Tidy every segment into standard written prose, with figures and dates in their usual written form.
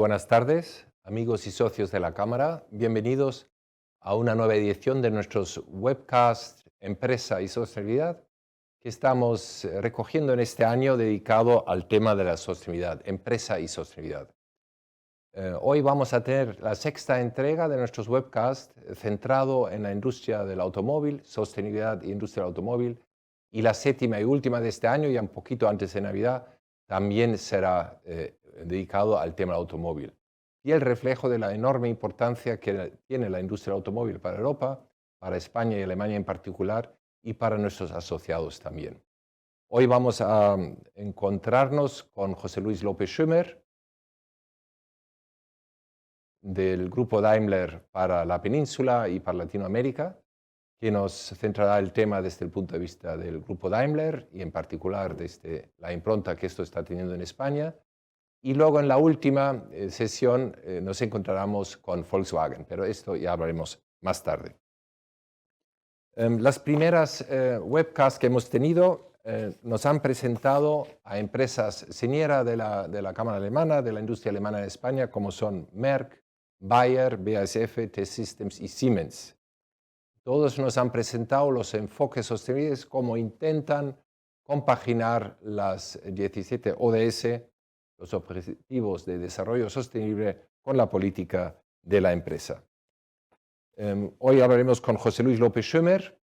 buenas tardes, amigos y socios de la Cámara. Bienvenidos a una nueva edición de nuestros webcasts Empresa y Sostenibilidad que estamos recogiendo en este año dedicado al tema de la sostenibilidad, empresa y sostenibilidad. Hoy vamos a tener la sexta entrega de nuestros webcasts centrado en la industria del automóvil, sostenibilidad e industria del automóvil, y la séptima y última de este año, ya un poquito antes de Navidad, también será dedicado al tema del automóvil. Y el reflejo de la enorme importancia que tiene la industria del automóvil para Europa, para España y Alemania en particular, y para nuestros asociados también. Hoy vamos a encontrarnos con José Luis López Schömer, del Grupo Daimler para la península y para Latinoamérica, que nos centrará el tema desde el punto de vista del Grupo Daimler y en particular desde la impronta que esto está teniendo en España. Y luego en la última sesión nos encontraremos con Volkswagen, pero esto ya hablaremos más tarde. Las primeras webcasts que hemos tenido nos han presentado a empresas señera de la Cámara Alemana, de la industria alemana en España, como son Merck, Bayer, BASF, T-Systems y Siemens. Todos nos han presentado los enfoques sostenibles, cómo intentan compaginar las 17 ODS, los Objetivos de Desarrollo Sostenible, con la política de la empresa. Hoy hablaremos con José Luis López Schömer,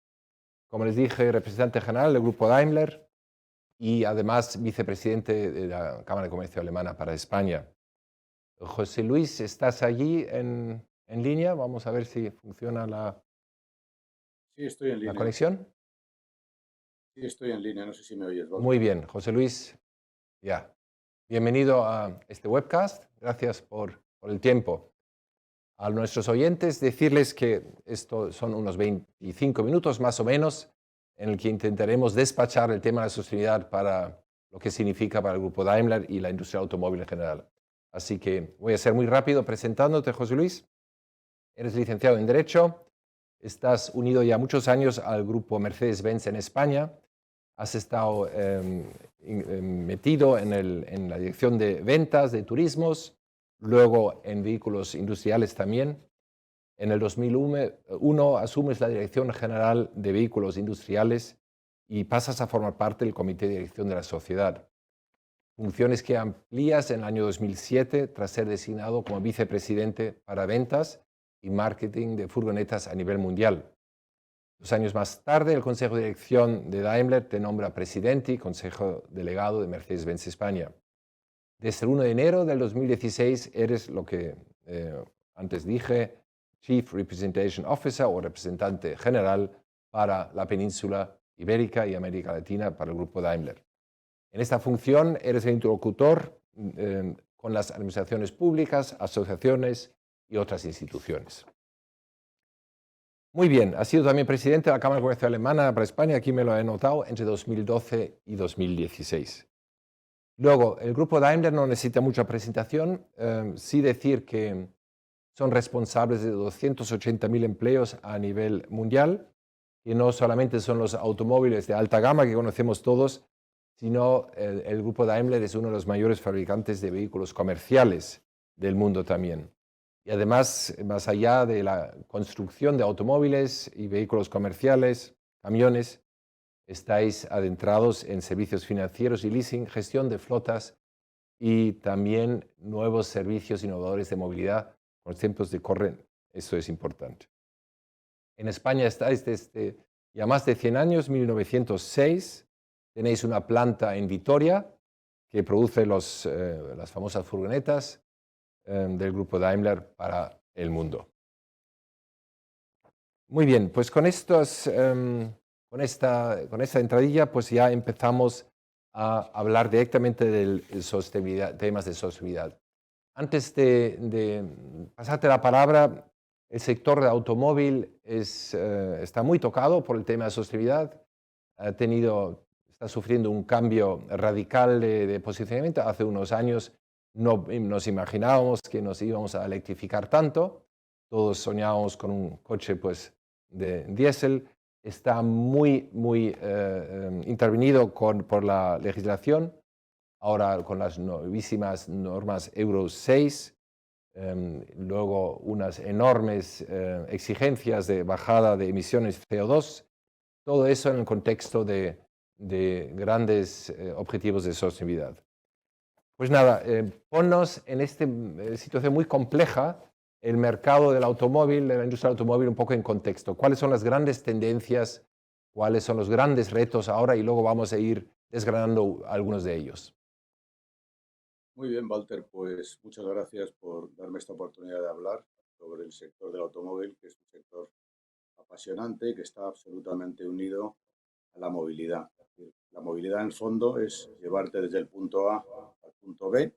como les dije, representante general del Grupo Daimler y además vicepresidente de la Cámara de Comercio Alemana para España. José Luis, ¿estás allí en línea? Vamos a ver si funciona Sí, estoy en la línea. conexión. Sí, estoy en línea. No sé si me oyes, Volker. Muy bien, José Luis, ya. Bienvenido a este webcast. Gracias por el tiempo. A nuestros oyentes, decirles que esto son unos 25 minutos más o menos en el que intentaremos despachar el tema de la sostenibilidad para lo que significa para el Grupo Daimler y la industria automóvil en general. Así que voy a ser muy rápido presentándote, José Luis. Eres licenciado en Derecho, estás unido ya muchos años al Grupo Mercedes-Benz en España, has estado metido en la dirección de ventas, de turismos, luego en vehículos industriales también. En el 2001 asumes la Dirección General de Vehículos Industriales y pasas a formar parte del Comité de Dirección de la Sociedad. Funciones que amplías en el año 2007 tras ser designado como vicepresidente para ventas y marketing de furgonetas a nivel mundial. 2 años más tarde, el Consejo de Dirección de Daimler te nombra presidente y consejo delegado de Mercedes-Benz España. Desde el 1 de enero del 2016 eres lo que antes dije, Chief Representation Officer o representante general para la península ibérica y América Latina para el Grupo Daimler. En esta función eres el interlocutor con las administraciones públicas, asociaciones y otras instituciones. Muy bien, has sido también presidente de la Cámara de Comercio Alemana para España, aquí me lo he notado, entre 2012 y 2016. Luego, el Grupo Daimler no necesita mucha presentación, sí decir que son responsables de 280.000 empleos a nivel mundial, y no solamente son los automóviles de alta gama que conocemos todos, sino el Grupo Daimler es uno de los mayores fabricantes de vehículos comerciales del mundo también. Y además, más allá de la construcción de automóviles y vehículos comerciales, camiones, estáis adentrados en servicios financieros y leasing, gestión de flotas y también nuevos servicios innovadores de movilidad con los tiempos que corren. Eso es importante. En España estáis desde ya más de 100 años, 1906. Tenéis una planta en Vitoria que produce las famosas furgonetas del Grupo Daimler para el mundo. Muy bien, pues con esta entradilla pues ya empezamos a hablar directamente de temas de sostenibilidad. Antes de pasarte la palabra, el sector de automóvil está muy tocado por el tema de sostenibilidad. Está sufriendo un cambio radical de posicionamiento. Hace unos años no nos imaginábamos que nos íbamos a electrificar tanto. Todos soñábamos con un coche pues, de diésel. Está muy intervenido por la legislación. Ahora con las novísimas normas Euro 6 luego unas enormes exigencias de bajada de emisiones CO2, todo eso en el contexto de grandes objetivos de sostenibilidad. Pues nada, ponnos en esta situación muy compleja el mercado del automóvil, de la industria del automóvil, un poco en contexto. ¿Cuáles son las grandes tendencias? ¿Cuáles son los grandes retos ahora? Y luego vamos a ir desgranando algunos de ellos. Muy bien, Walter, pues muchas gracias por darme esta oportunidad de hablar sobre el sector del automóvil, que es un sector apasionante que está absolutamente unido a la movilidad. Es decir, la movilidad en el fondo es llevarte desde el punto A al punto B.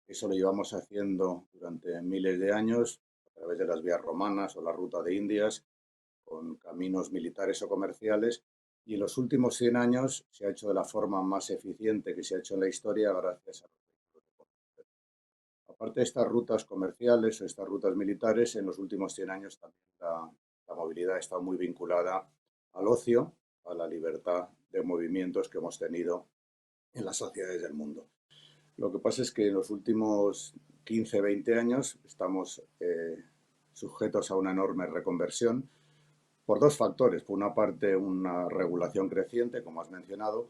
Eso lo llevamos haciendo durante miles de años a través de las vías romanas o la ruta de Indias, con caminos militares o comerciales, y en los últimos 100 años se ha hecho de la forma más eficiente que se ha hecho en la historia gracias a los vehículos de combustión. Aparte de estas rutas comerciales o estas rutas militares, en los últimos 100 años también la movilidad ha estado muy vinculada al ocio, a la libertad de movimientos que hemos tenido en las sociedades del mundo. Lo que pasa es que en los últimos 15, 20 años estamos sujetos a una enorme reconversión por dos factores. Por una parte, una regulación creciente, como has mencionado,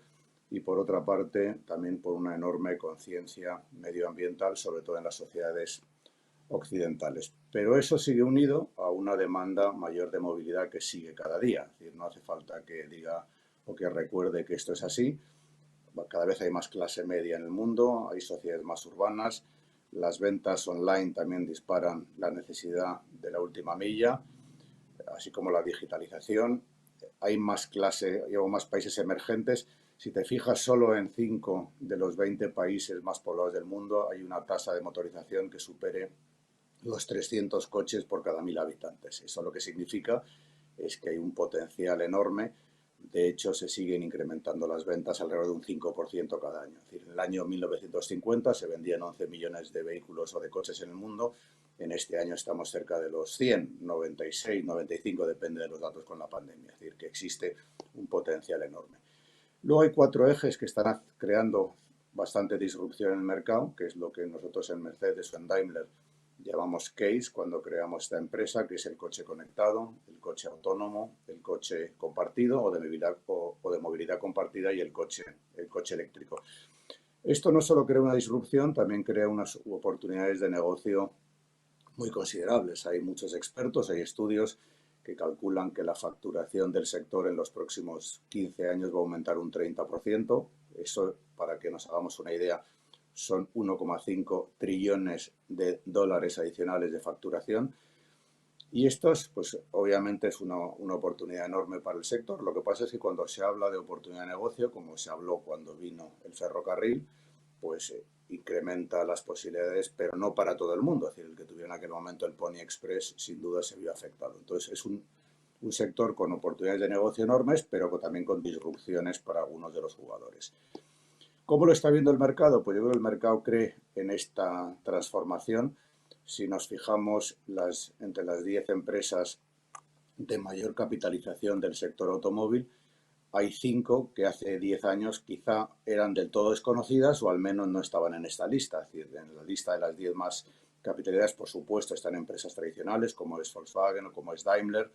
y por otra parte, también por una enorme conciencia medioambiental, sobre todo en las sociedades occidentales. Pero eso sigue unido a una demanda mayor de movilidad que sigue cada día. Es decir, no hace falta que diga o que recuerde que esto es así. Cada vez hay más clase media en el mundo, hay sociedades más urbanas, las ventas online también disparan la necesidad de la última milla, así como la digitalización. Hay más clase, llevo más países emergentes. Si te fijas solo en 5 de los 20 países más poblados del mundo, hay una tasa de motorización que supere los 300 coches por cada 1.000 habitantes. Eso lo que significa es que hay un potencial enorme. De hecho, se siguen incrementando las ventas alrededor de un 5% cada año. Es decir, en el año 1950 se vendían 11 millones de vehículos o de coches en el mundo. En este año estamos cerca de los 100, 96, 95, depende de los datos con la pandemia. Es decir, que existe un potencial enorme. Luego hay 4 ejes que están creando bastante disrupción en el mercado, que es lo que nosotros en Mercedes o en Daimler llamamos CASE cuando creamos esta empresa, que es el coche conectado, el coche autónomo, el coche compartido o de movilidad compartida y el coche eléctrico. Esto no solo crea una disrupción, también crea unas oportunidades de negocio muy considerables. Hay muchos expertos, hay estudios que calculan que la facturación del sector en los próximos 15 años va a aumentar un 30%. Eso, para que nos hagamos una idea, son 1,5 trillones de dólares adicionales de facturación. Y esto, pues, obviamente es una oportunidad enorme para el sector. Lo que pasa es que cuando se habla de oportunidad de negocio, como se habló cuando vino el ferrocarril, pues incrementa las posibilidades, pero no para todo el mundo. Es decir, el que tuviera en aquel momento el Pony Express sin duda se vio afectado. Entonces es un sector con oportunidades de negocio enormes, pero también con disrupciones para algunos de los jugadores. ¿Cómo lo está viendo el mercado? Pues yo creo que el mercado cree en esta transformación. Si nos fijamos entre las 10 empresas de mayor capitalización del sector automóvil, hay 5 que hace 10 años quizá eran del todo desconocidas o al menos no estaban en esta lista. Es decir, en la lista de las 10 más capitalizadas, por supuesto, están empresas tradicionales como es Volkswagen o como es Daimler,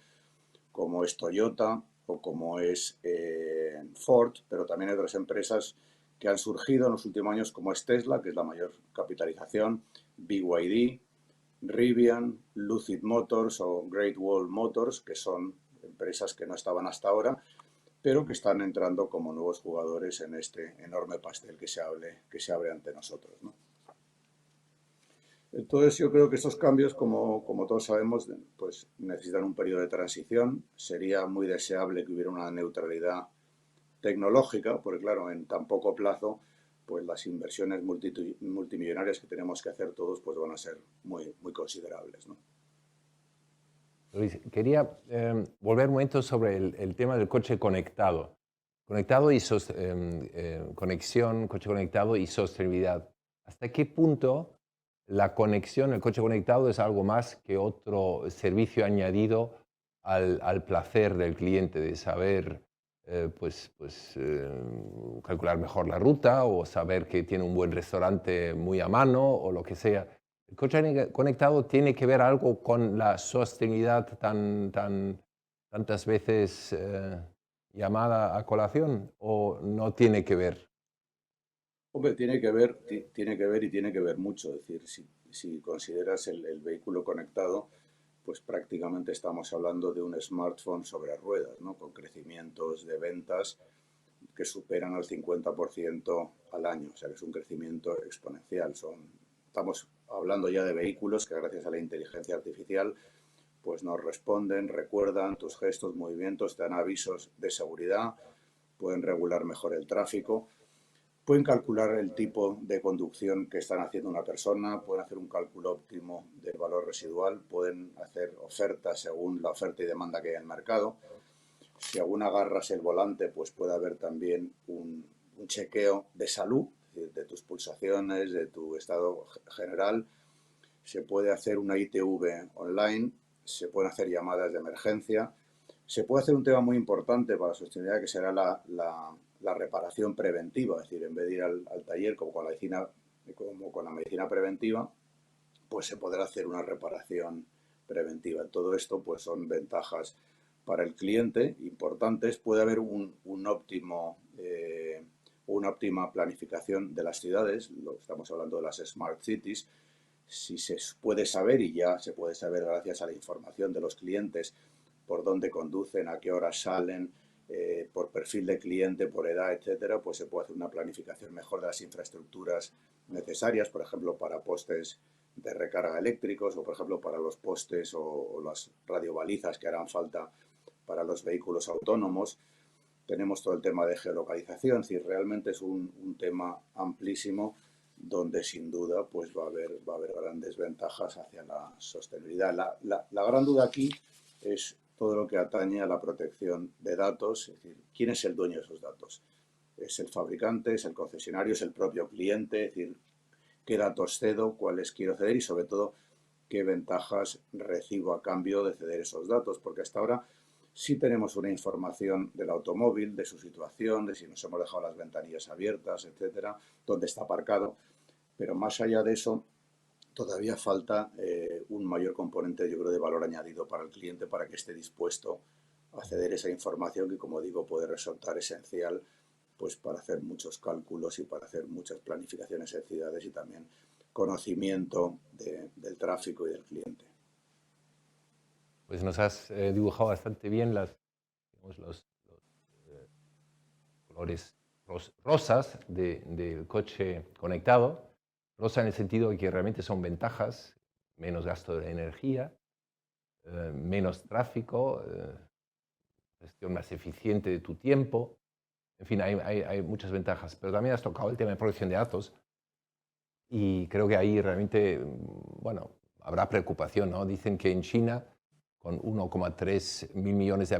como es Toyota o como es Ford, pero también hay otras empresas que han surgido en los últimos años como es Tesla, que es la mayor capitalización, BYD, Rivian, Lucid Motors o Great Wall Motors, que son empresas que no estaban hasta ahora, pero que están entrando como nuevos jugadores en este enorme pastel que se abre ante nosotros, ¿no? Entonces yo creo que estos cambios, como todos sabemos, pues necesitan un periodo de transición. Sería muy deseable que hubiera una neutralidad tecnológica, porque claro, en tan poco plazo, pues las inversiones multimillonarias que tenemos que hacer todos, pues van a ser muy, muy considerables, ¿no? Luis, quería volver un momento sobre el tema del coche conectado. Conectado y conexión, coche conectado y sostenibilidad. ¿Hasta qué punto la conexión, el coche conectado es algo más que otro servicio añadido al placer del cliente de saber calcular mejor la ruta o saber que tiene un buen restaurante muy a mano o lo que sea? ¿El coche conectado tiene que ver algo con la sostenibilidad tantas veces llamada a colación o no tiene que ver? Hombre, tiene que ver y tiene que ver mucho. Es decir, si consideras el vehículo conectado, pues prácticamente estamos hablando de un smartphone sobre ruedas, ¿no? Con crecimientos de ventas que superan al 50% al año, o sea que es un crecimiento exponencial. Estamos hablando ya de vehículos que gracias a la inteligencia artificial pues nos responden, recuerdan tus gestos, movimientos, te dan avisos de seguridad, pueden regular mejor el tráfico, pueden calcular el tipo de conducción que están haciendo una persona, pueden hacer un cálculo óptimo del valor residual, pueden hacer ofertas según la oferta y demanda que hay en el mercado. Si aún agarras el volante, pues puede haber también un chequeo de salud, de tus pulsaciones, de tu estado general. Se puede hacer una ITV online, se pueden hacer llamadas de emergencia, se puede hacer un tema muy importante para la sostenibilidad que será la reparación preventiva, es decir, en vez de ir al taller como con la medicina preventiva, pues se podrá hacer una reparación preventiva. Todo esto pues son ventajas para el cliente importantes. Puede haber una óptima planificación de las ciudades, estamos hablando de las Smart Cities. Si se puede saber, y ya se puede saber gracias a la información de los clientes, por dónde conducen, a qué horas salen, por perfil de cliente, por edad, etcétera, pues se puede hacer una planificación mejor de las infraestructuras necesarias, por ejemplo, para postes de recarga eléctricos o, por ejemplo, para los postes o las radiobalizas que harán falta para los vehículos autónomos. Tenemos todo el tema de geolocalización, es decir, realmente es un tema amplísimo donde sin duda pues va a haber grandes ventajas hacia la sostenibilidad. La gran duda aquí es todo lo que atañe a la protección de datos, es decir, ¿quién es el dueño de esos datos? ¿Es el fabricante, es el concesionario, es el propio cliente? Es decir, ¿qué datos cedo, cuáles quiero ceder y sobre todo qué ventajas recibo a cambio de ceder esos datos? Porque hasta ahora sí tenemos una información del automóvil, de su situación, de si nos hemos dejado las ventanillas abiertas, etcétera, dónde está aparcado, pero más allá de eso, todavía falta un mayor componente, yo creo, de valor añadido para el cliente para que esté dispuesto a ceder esa información que, como digo, puede resultar esencial pues para hacer muchos cálculos y para hacer muchas planificaciones en ciudades y también conocimiento del tráfico y del cliente. Pues nos has dibujado bastante bien digamos, los, colores rosas del coche conectado. Rosa en el sentido de que realmente son ventajas, menos gasto de energía, menos tráfico, gestión más eficiente de tu tiempo. En fin, hay muchas ventajas. Pero también has tocado el tema de protección de datos y creo que ahí realmente, bueno, habrá preocupación, ¿no? Dicen que en China, con 1,3 mil millones de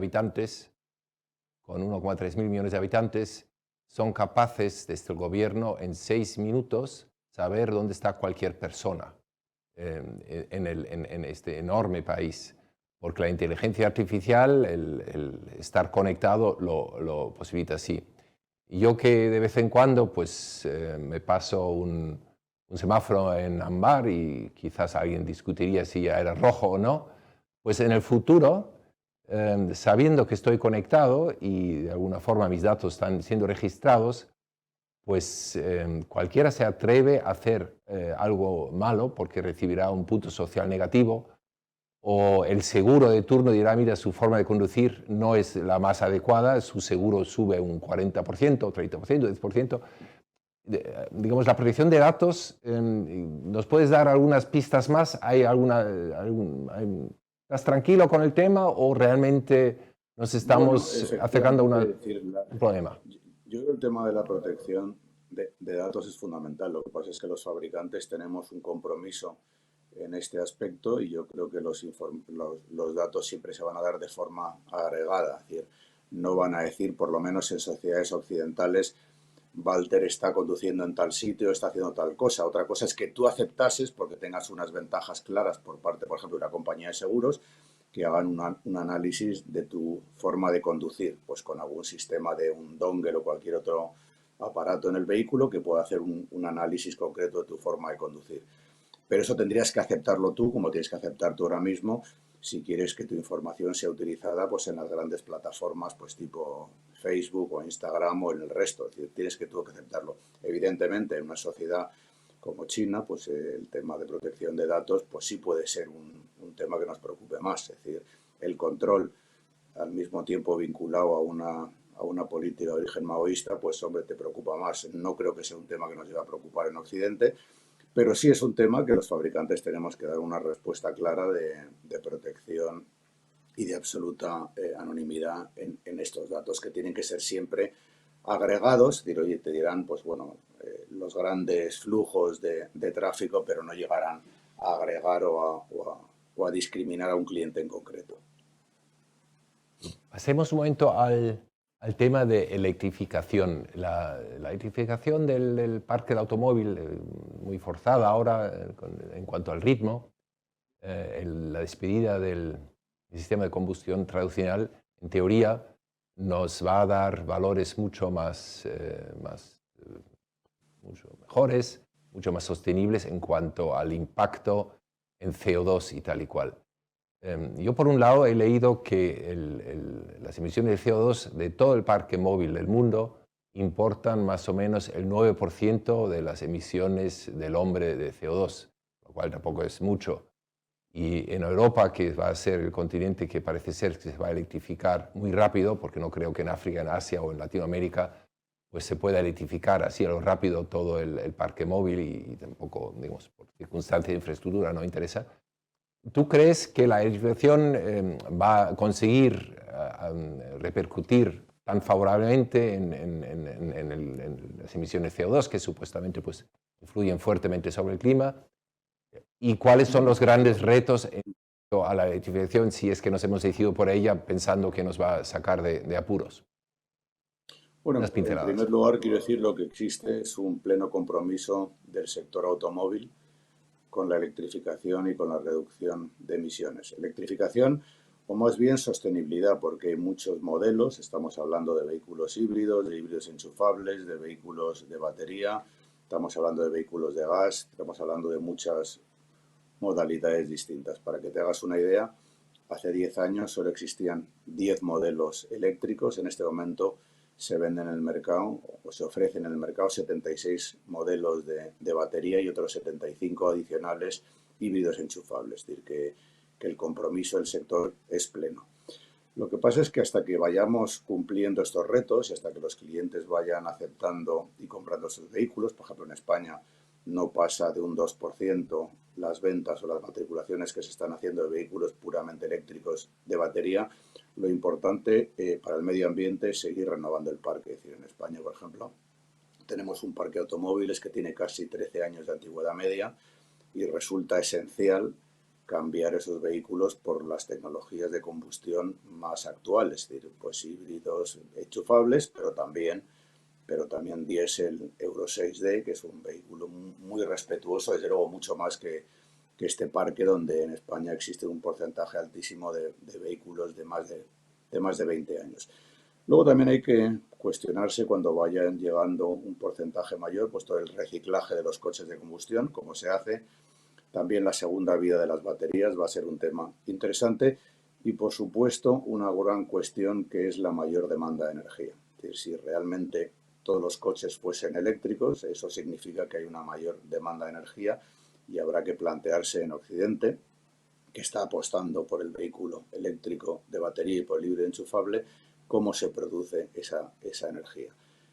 habitantes, son capaces, desde el gobierno, en 6 minutos, saber dónde está cualquier persona en este enorme país. Porque la inteligencia artificial, el estar conectado, lo posibilita así. Y yo que de vez en cuando pues, me paso un semáforo en ámbar y quizás alguien discutiría si ya era rojo o no, pues en el futuro, sabiendo que estoy conectado y de alguna forma mis datos están siendo registrados, pues cualquiera se atreve a hacer algo malo porque recibirá un punto social negativo, o el seguro de turno dirá, mira, su forma de conducir no es la más adecuada, su seguro sube un 40%, 30%, 10%. Digamos, la protección de datos, ¿nos puedes dar algunas pistas más? ¿Estás tranquilo con el tema o realmente nos Bueno, estamos acercando a efectivamente, es decir, un problema? yo creo que el tema de la protección de datos es fundamental. Lo que pasa es que los fabricantes tenemos un compromiso en este aspecto y yo creo que los datos siempre se van a dar de forma agregada. Es decir, no van a decir, por lo menos en sociedades occidentales, Walter está conduciendo en tal sitio, está haciendo tal cosa. Otra cosa es que tú aceptases, porque tengas unas ventajas claras por parte, por ejemplo, de una compañía de seguros, que hagan un análisis de tu forma de conducir, pues con algún sistema de un dongle o cualquier otro aparato en el vehículo que pueda hacer un análisis concreto de tu forma de conducir. Pero eso tendrías que aceptarlo tú, como tienes que aceptar tú ahora mismo, si quieres que tu información sea utilizada pues, en las grandes plataformas pues, tipo Facebook o Instagram o en el resto. Es decir, tienes que tú que aceptarlo. Evidentemente, en una sociedad como China, pues el tema de protección de datos pues sí puede ser un tema que nos preocupe más. Es decir, el control al mismo tiempo vinculado a una política de origen maoísta, pues hombre, te preocupa más. No creo que sea un tema que nos lleve a preocupar en Occidente, pero sí es un tema que los fabricantes tenemos que dar una respuesta clara de protección y de absoluta anonimidad en estos datos que tienen que ser siempre agregados. Oye, te dirán, pues bueno, los grandes flujos de tráfico, pero no llegarán a agregar o a discriminar a un cliente en concreto. Pasemos un momento al tema de electrificación. La electrificación del parque de automóvil, muy forzada ahora en cuanto al ritmo, la despedida del sistema de combustión tradicional, en teoría, nos va a dar valores mucho mucho mejores, mucho más sostenibles en cuanto al impacto en CO2 y tal y cual. Yo, por un lado, he leído que las emisiones de CO2 de todo el parque móvil del mundo importan más o menos el 9% de las emisiones del hombre de CO2, lo cual tampoco es mucho. Y en Europa, que va a ser el continente que parece ser que se va a electrificar muy rápido, porque no creo que en África, en Asia o en Latinoamérica pues se pueda electrificar así a lo rápido todo el parque móvil y tampoco, digamos, por circunstancias de infraestructura no interesa. ¿Tú crees que la electrificación va a conseguir repercutir tan favorablemente en las emisiones de CO2, que supuestamente pues, influyen fuertemente sobre el clima? ¿Y cuáles son los grandes retos en cuanto a la electrificación si es que nos hemos decidido por ella pensando que nos va a sacar de apuros? Unas Bueno, en pinceladas. primer lugar, quiero decir lo que existe es un pleno compromiso del sector automóvil con la electrificación y con la reducción de emisiones. Electrificación o más bien sostenibilidad, porque hay muchos modelos, estamos hablando de vehículos híbridos, de híbridos enchufables, de vehículos de batería, estamos hablando de vehículos de gas, estamos hablando de muchas modalidades distintas. Para que te hagas una idea, hace 10 años solo existían 10 modelos eléctricos, en este momento se venden en el mercado o se ofrecen en el mercado 76 modelos de batería y otros 75 adicionales híbridos enchufables, es decir, que el compromiso del sector es pleno. Lo que pasa es que hasta que vayamos cumpliendo estos retos y hasta que los clientes vayan aceptando y comprando sus vehículos, por ejemplo en España no pasa de un 2% las ventas o las matriculaciones que se están haciendo de vehículos puramente eléctricos de batería, lo importante para el medio ambiente es seguir renovando el parque. Es decir, en España, por ejemplo, tenemos un parque de automóviles que tiene casi 13 años de antigüedad media y resulta esencial cambiar esos vehículos por las tecnologías de combustión más actuales, es decir, pues híbridos enchufables, pero también diésel Euro 6D, que es un vehículo muy respetuoso, desde luego mucho más que este parque, donde en España existe un porcentaje altísimo de vehículos de más de 20 años. Luego también hay que cuestionarse cuando vayan llegando un porcentaje mayor, pues todo el reciclaje de los coches de combustión, cómo se hace. También la segunda vida de las baterías va a ser un tema interesante y, por supuesto, una gran cuestión que es la mayor demanda de energía. Es decir, si realmente todos los coches fuesen eléctricos, eso significa que hay una mayor demanda de energía y habrá que plantearse en Occidente, que está apostando por el vehículo eléctrico de batería y por el híbrido enchufable, cómo se produce esa energía.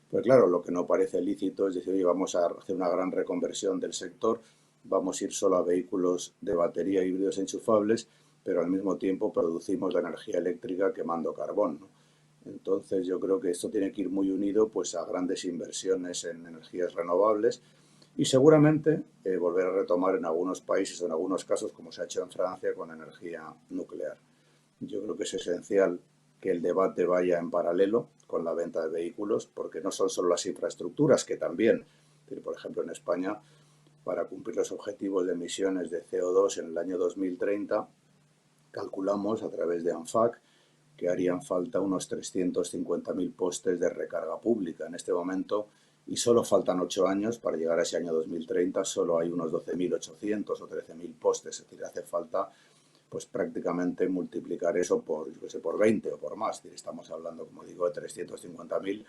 Pero claro, lo que no parece lícito es decir, oye, vamos a hacer una gran reconversión del sector, vamos a ir solo a vehículos de batería e híbridos enchufables, pero al mismo tiempo producimos la energía eléctrica quemando carbón, ¿no? Entonces yo creo que esto tiene que ir muy unido pues, a grandes inversiones en energías renovables y seguramente volver a retomar en algunos países o en algunos casos, como se ha hecho en Francia, con energía nuclear. Yo creo que es esencial que el debate vaya en paralelo con la venta de vehículos, porque no son solo las infraestructuras, que también, por ejemplo, en España, para cumplir los objetivos de emisiones de CO2 en el año 2030, calculamos a través de ANFAC que harían falta unos 350.000 postes de recarga pública. En este momento y solo faltan 8 años para llegar a ese año 2030, solo hay unos 12.800 o 13.000 postes, es decir, hace falta pues prácticamente multiplicar eso por, yo qué sé, por 20 o por más. Es decir, estamos hablando, como digo, de 350.000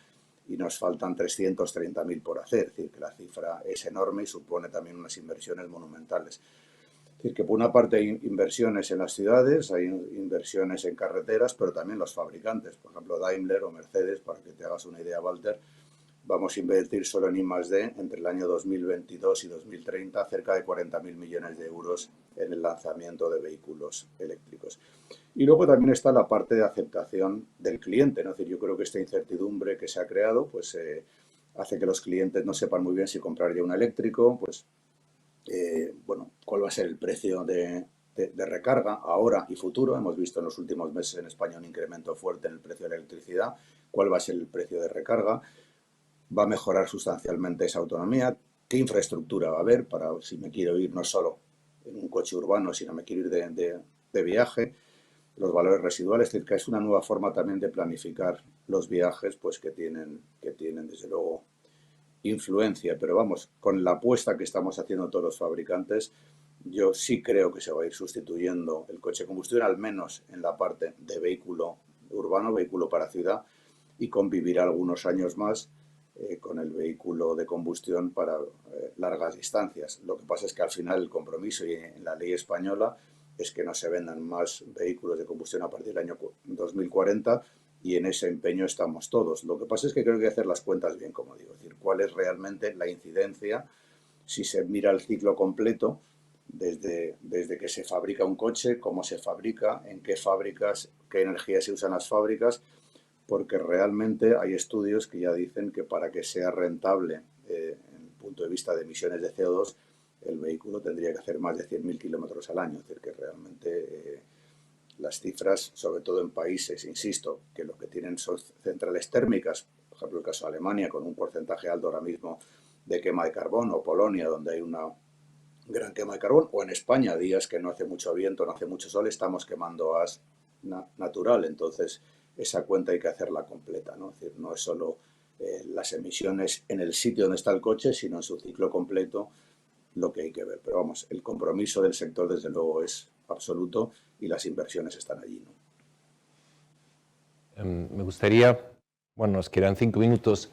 y nos faltan 330.000 por hacer. Es decir, que la cifra es enorme y supone también unas inversiones monumentales. Es decir, que por una parte hay inversiones en las ciudades, hay inversiones en carreteras, pero también los fabricantes, por ejemplo Daimler o Mercedes, para que te hagas una idea, Walter, vamos a invertir solo en I+D entre el año 2022 y 2030 cerca de 40.000 millones de euros en el lanzamiento de vehículos eléctricos. Y luego también está la parte de aceptación del cliente, ¿no? Es decir, yo creo que esta incertidumbre que se ha creado pues, hace que los clientes no sepan muy bien si comprar ya un eléctrico, pues, bueno, cuál va a ser el precio de recarga ahora y futuro. Hemos visto en los últimos meses en España un incremento fuerte en el precio de la electricidad. ¿Cuál va a ser el precio de recarga? ¿Va a mejorar sustancialmente esa autonomía? ¿Qué infraestructura va a haber para si me quiero ir no solo en un coche urbano, sino me quiero ir de viaje? Los valores residuales, es decir, que es una nueva forma también de planificar los viajes, pues que tienen desde luego influencia, pero vamos, con la apuesta que estamos haciendo todos los fabricantes, yo sí creo que se va a ir sustituyendo el coche de combustión, al menos en la parte de vehículo urbano, vehículo para ciudad, y convivirá algunos años más con el vehículo de combustión para largas distancias. Lo que pasa es que al final el compromiso y en la ley española es que no se vendan más vehículos de combustión a partir del año 2040 y en ese empeño estamos todos. Lo que pasa es que creo que hay que hacer las cuentas bien, como digo, es decir, cuál es realmente la incidencia si se mira el ciclo completo desde que se fabrica un coche, cómo se fabrica, en qué fábricas, qué energía se usan las fábricas, porque realmente hay estudios que ya dicen que para que sea rentable en el punto de vista de emisiones de CO2, el vehículo tendría que hacer más de 100.000 kilómetros al año. Es decir, que realmente las cifras, sobre todo en países, insisto, que lo que tienen son centrales térmicas, por ejemplo el caso de Alemania, con un porcentaje alto ahora mismo de quema de carbón, o Polonia, donde hay una gran quema de carbón, o en España, días que no hace mucho viento, no hace mucho sol, estamos quemando gas natural. Entonces, esa cuenta hay que hacerla completa, ¿no? Es decir, no es solo las emisiones en el sitio donde está el coche, sino en su ciclo completo lo que hay que ver. Pero vamos, el compromiso del sector desde luego es absoluto y las inversiones están allí, ¿no? Me gustaría, bueno, nos quedan 5 minutos,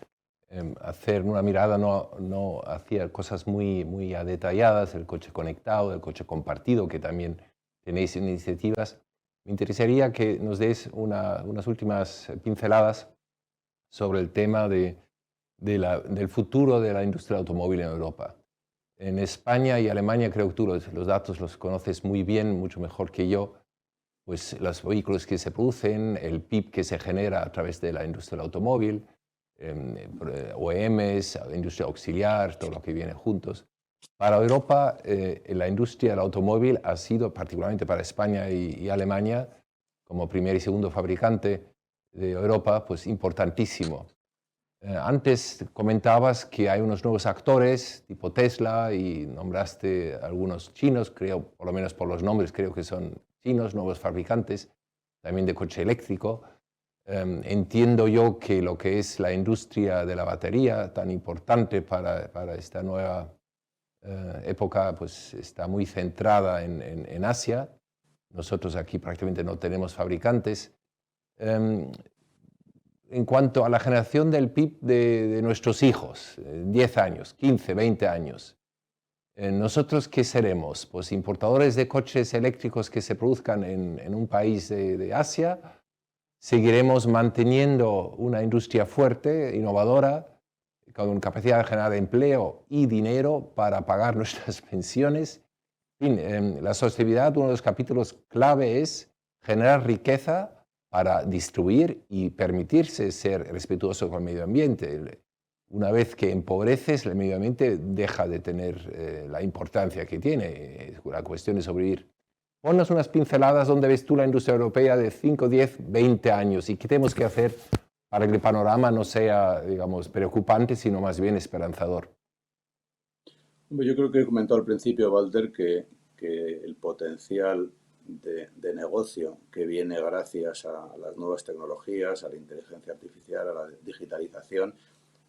hacer una mirada no hacia cosas muy detalladas, el coche conectado, el coche compartido, que también tenéis iniciativas. Me interesaría que nos des unas últimas pinceladas sobre el tema del futuro de la industria automóvil en Europa. En España y Alemania, creo que tú los datos los conoces muy bien, mucho mejor que yo, pues los vehículos que se producen, el PIB que se genera a través de la industria del automóvil, OEMs, industria auxiliar, todo lo que viene juntos. Para Europa, la industria del automóvil ha sido, particularmente para España y Alemania, como primer y segundo fabricante de Europa, pues importantísimo. Antes comentabas que hay unos nuevos actores, tipo Tesla, y nombraste algunos chinos, creo, por lo menos por los nombres, creo que son chinos, nuevos fabricantes, también de coche eléctrico. Entiendo yo que lo que es la industria de la batería, tan importante para esta nueva época, pues está muy centrada en Asia. Nosotros aquí prácticamente no tenemos fabricantes. En cuanto a la generación del PIB de nuestros hijos, 10 años, 15, 20 años, ¿nosotros qué seremos? Pues importadores de coches eléctricos que se produzcan en un país de Asia. Seguiremos manteniendo una industria fuerte, innovadora, con capacidad de generar empleo y dinero para pagar nuestras pensiones. En fin, la sostenibilidad, uno de los capítulos clave es generar riqueza para distribuir y permitirse ser respetuoso con el medio ambiente. Una vez que empobreces, el medio ambiente deja de tener la importancia que tiene. La cuestión de sobrevivir. Ponnos unas pinceladas donde ves tú la industria europea de 5, 10, 20 años y qué tenemos que hacer para que el panorama no sea, digamos, preocupante, sino más bien esperanzador. Yo creo que he comentado al principio, Walter, que el potencial de negocio que viene gracias a las nuevas tecnologías, a la inteligencia artificial, a la digitalización,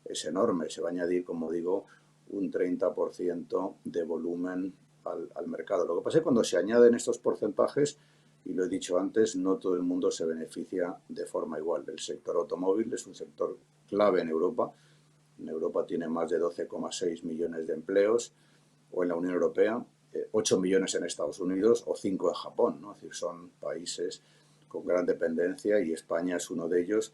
es enorme. Se va a añadir, como digo, un 30% de volumen al mercado. Lo que pasa es que cuando se añaden estos porcentajes, y lo he dicho antes, no todo el mundo se beneficia de forma igual. El sector automóvil es un sector clave en Europa. En Europa tiene más de 12,6 millones de empleos, o en la Unión Europea, 8 millones en Estados Unidos o 5 en Japón, ¿no? Es decir, son países con gran dependencia y España es uno de ellos,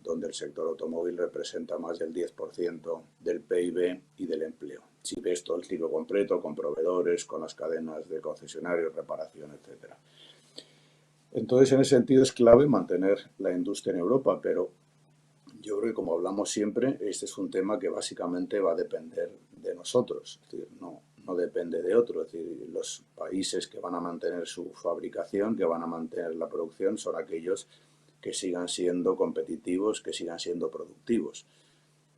donde el sector automóvil representa más del 10% del PIB y del empleo. Si ves todo el ciclo completo, con proveedores, con las cadenas de concesionarios, reparación, etcétera. Entonces, en ese sentido es clave mantener la industria en Europa, pero yo creo que, como hablamos siempre, este es un tema que básicamente va a depender de nosotros, es decir, no depende de otro. Es decir, los países que van a mantener su fabricación, que van a mantener la producción, son aquellos que sigan siendo competitivos, que sigan siendo productivos,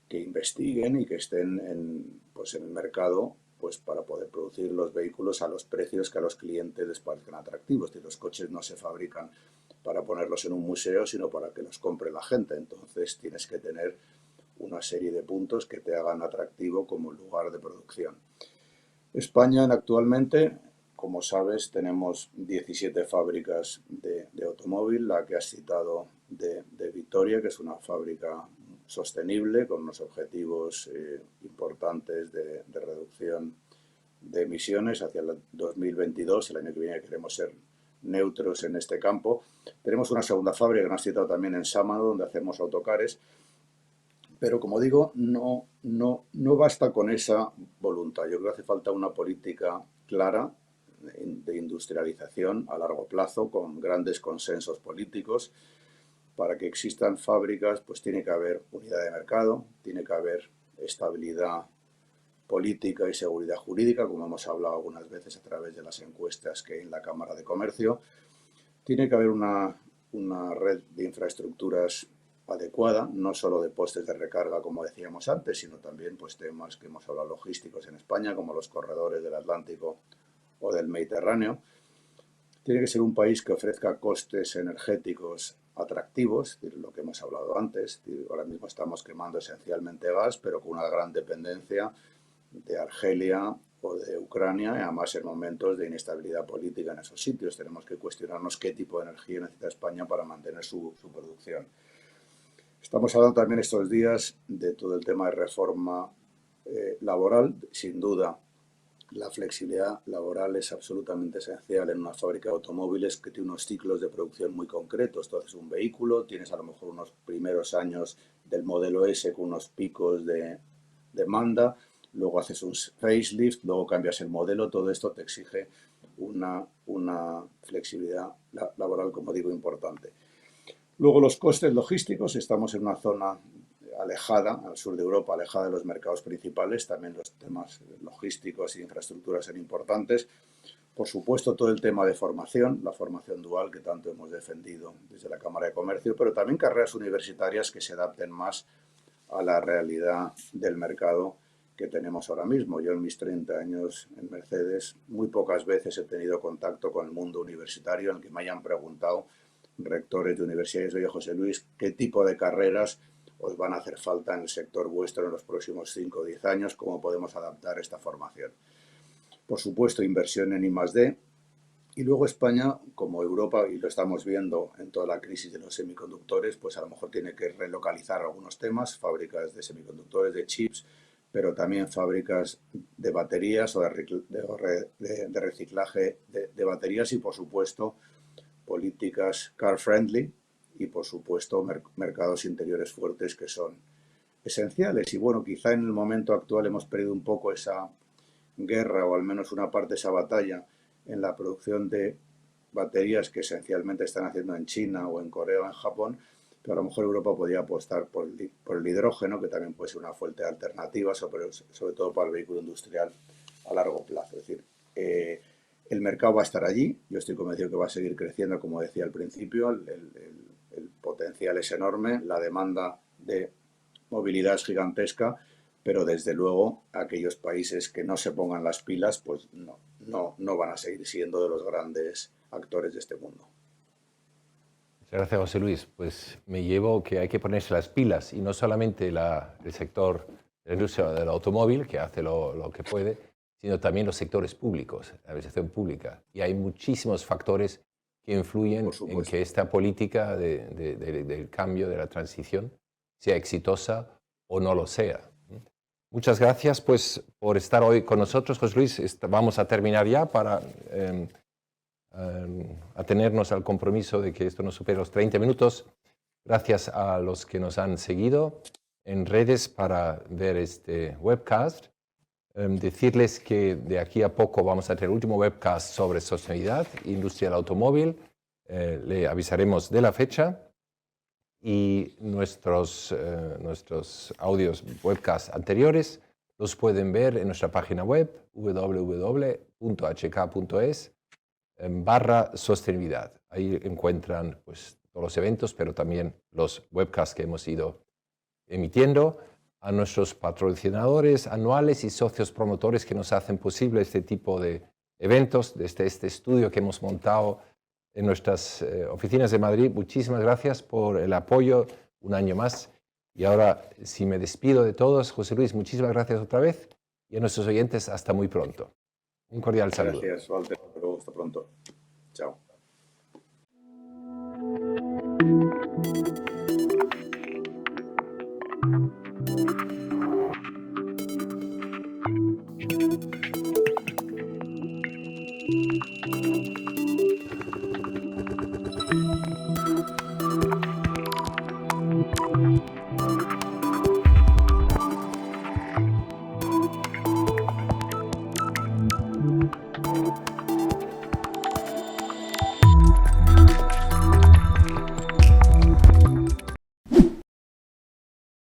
que investiguen y que estén pues en el mercado, pues para poder producir los vehículos a los precios que a los clientes les parezcan atractivos. Es decir, los coches no se fabrican para ponerlos en un museo, sino para que los compre la gente. Entonces tienes que tener una serie de puntos que te hagan atractivo como lugar de producción. España actualmente, como sabes, tenemos 17 fábricas de automóvil. La que has citado de Vitoria, que es una fábrica sostenible con unos objetivos importantes de reducción de emisiones hacia el 2022. El año que viene queremos ser neutros en este campo. Tenemos una segunda fábrica que nos has citado también en Sámano, donde hacemos autocares. Pero, como digo, no basta con esa voluntad. Yo creo que hace falta una política clara de industrialización a largo plazo, con grandes consensos políticos. Para que existan fábricas, pues tiene que haber unidad de mercado, tiene que haber estabilidad política y seguridad jurídica, como hemos hablado algunas veces a través de las encuestas que hay en la Cámara de Comercio. Tiene que haber una red de infraestructuras adecuada, no solo de postes de recarga, como decíamos antes, sino también pues temas que hemos hablado logísticos en España, como los corredores del Atlántico o del Mediterráneo. Tiene que ser un país que ofrezca costes energéticos atractivos, es decir, lo que hemos hablado antes. Ahora mismo estamos quemando esencialmente gas, pero con una gran dependencia de Argelia o de Ucrania, y además en momentos de inestabilidad política en esos sitios. Tenemos que cuestionarnos qué tipo de energía necesita España para mantener su producción. Estamos hablando también estos días de todo el tema de reforma laboral. Sin duda, la flexibilidad laboral es absolutamente esencial en una fábrica de automóviles que tiene unos ciclos de producción muy concretos. Tú haces un vehículo, tienes a lo mejor unos primeros años del modelo S con unos picos de demanda, luego haces un facelift, luego cambias el modelo. Todo esto te exige una flexibilidad laboral, como digo, importante. Luego, los costes logísticos. Estamos en una zona alejada, al sur de Europa, alejada de los mercados principales. También los temas logísticos e infraestructuras son importantes. Por supuesto, todo el tema de formación, la formación dual que tanto hemos defendido desde la Cámara de Comercio, pero también carreras universitarias que se adapten más a la realidad del mercado que tenemos ahora mismo. Yo, en mis 30 años en Mercedes, muy pocas veces he tenido contacto con el mundo universitario en el que me hayan preguntado rectores de universidades: oye, José Luis, ¿qué tipo de carreras os van a hacer falta en el sector vuestro en los próximos 5 o 10 años? ¿Cómo podemos adaptar esta formación? Por supuesto, inversión en I+D. Y luego España, como Europa, y lo estamos viendo en toda la crisis de los semiconductores, pues a lo mejor tiene que relocalizar algunos temas, fábricas de semiconductores, de chips, pero también fábricas de baterías o de reciclaje de baterías, y, por supuesto, políticas car-friendly y, por supuesto, mercados interiores fuertes, que son esenciales. Y bueno, quizá en el momento actual hemos perdido un poco esa guerra, o al menos una parte de esa batalla, en la producción de baterías que esencialmente están haciendo en China o en Corea o en Japón, pero a lo mejor Europa podría apostar por el hidrógeno, que también puede ser una fuente alternativa, sobre todo para el vehículo industrial a largo plazo. Es decir, el mercado va a estar allí. Yo estoy convencido que va a seguir creciendo, como decía al principio. El potencial es enorme, la demanda de movilidad es gigantesca, pero desde luego aquellos países que no se pongan las pilas, pues no van a seguir siendo de los grandes actores de este mundo. Gracias, José Luis. Pues me llevo que hay que ponerse las pilas y no solamente el sector de la industria del automóvil, que hace lo que puede, sino también los sectores públicos, la administración pública. Y hay muchísimos factores que influyen en que esta política del cambio, de la transición, sea exitosa o no lo sea. Muchas gracias pues, por estar hoy con nosotros, José Luis. Vamos a terminar ya para atenernos al compromiso de que esto no supere los 30 minutos. Gracias a los que nos han seguido en redes para ver este webcast. Decirles que de aquí a poco vamos a tener el último webcast sobre sostenibilidad, industria del automóvil. Le avisaremos de la fecha y nuestros audios webcast anteriores los pueden ver en nuestra página web www.hk.es/sostenibilidad. Ahí encuentran pues, todos los eventos, pero también los webcasts que hemos ido emitiendo, a nuestros patrocinadores anuales y socios promotores que nos hacen posible este tipo de eventos, desde este estudio que hemos montado en nuestras oficinas de Madrid. Muchísimas gracias por el apoyo un año más. Y ahora, si me despido de todos, José Luis, muchísimas gracias otra vez y a nuestros oyentes, hasta muy pronto. Un cordial saludo. Gracias, Walter. Hasta pronto. Chao.